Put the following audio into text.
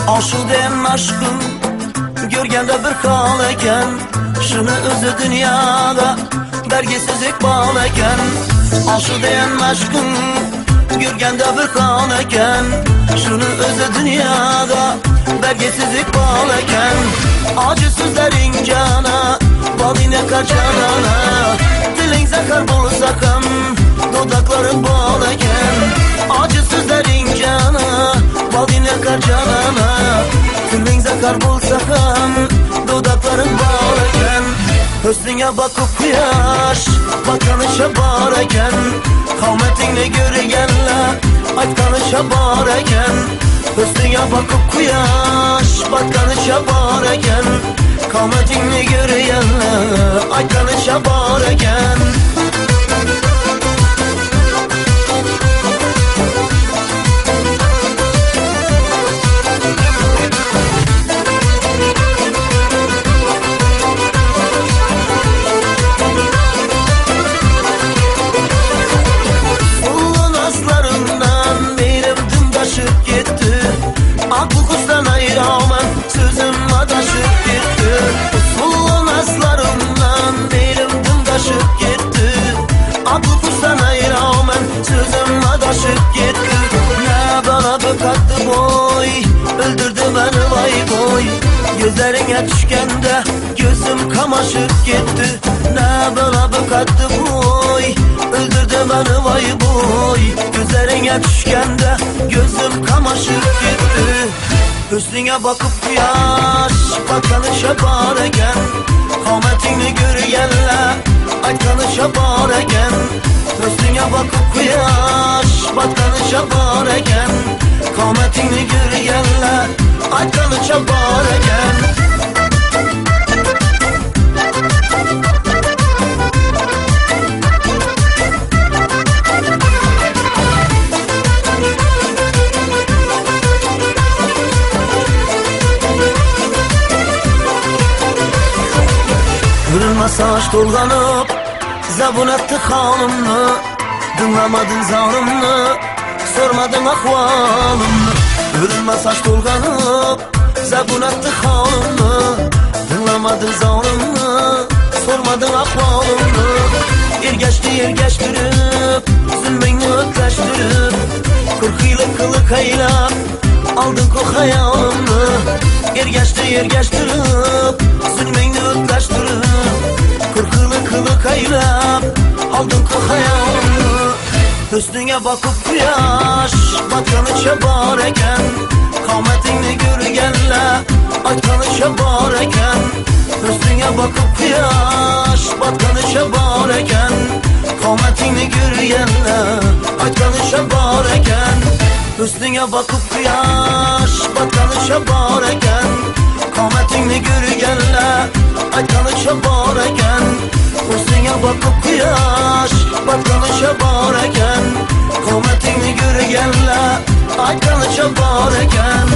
Aşıdem aşkım görgende bir hal eken, şunu özü dünyada belgesizlik bağlı eken. Aşıdem aşkım görgende bir hal eken, şunu özü dünyada belgesizlik bağlı eken. Acı sözlerin cana baline kaçanana, dilin zakar bolu sakın dudakların bağlı eken. Acı sözlerin cana baline kaçanana, dilin zakar bol sakın dudakların bağlı eken. Hüsnüne bakıp kıyaş bakanışa bağır eken, kavmetinle görüyenle aytkanışa bağır eken. Hüsnüne bakıp kıyaş bakanışa bağır eken, kavmetinle görüyenle aytkanışa bağır eken. Aklı kuştan ayıramam, sözüm adaşıp gitti. Usulun aslarımdan benim dün taşıp gitti. Aklı kuştan ayıramam, sözüm adaşıp gitti. Ne bana bıkattı boy, öldürdü beni vay boy. Gözlerine düşkende gözüm kamaşıp gitti. Ne bana bıkattı boy, öldürdü beni vay boy. Gözlerine düşkende gözüm kamaşıp gitti. Hüsnüne bakıp yaş bakanışa bağır eken, kavmetini görüyenle aytkanışa bağır eken. Hüsnüne bakıp yaş bakanışa bağır eken, kavmetini görüyenle aytkanışa bağır eken. Kırılma saç dolganıp zabun etti halımı, dinlemedin zanımı, sormadın ahvalımı. Kırılma saç dolganıp zabun etti halımı, dinlemedin zanımı, sormadın ahvalımı. Yer geçtirip zulmünü ötleştirip, 40 yıllık kılık aylap aldın ko hayalımı. Yer geçtirip zulmünü ötleştirip, 40 yıllık kılık aylap aldın ko hayalımı. Hüsnüne bakıp yaş bakanışa bağır eken, kavmetini görüyenle aytkanışa bağır eken. Hüsnüne bakıp yaş bakanışa bağır eken, kavmetini görüyenle aytkanışa bağır eken. Hüsnüne bakıp yaş bakanışa bağır eken, kavmetini görüyenle aytkanışa bağır eken. Hüsnüne bakıp yaş bakanışa bağır eken, kavmetini görüyenle aytkanışa bağır eken.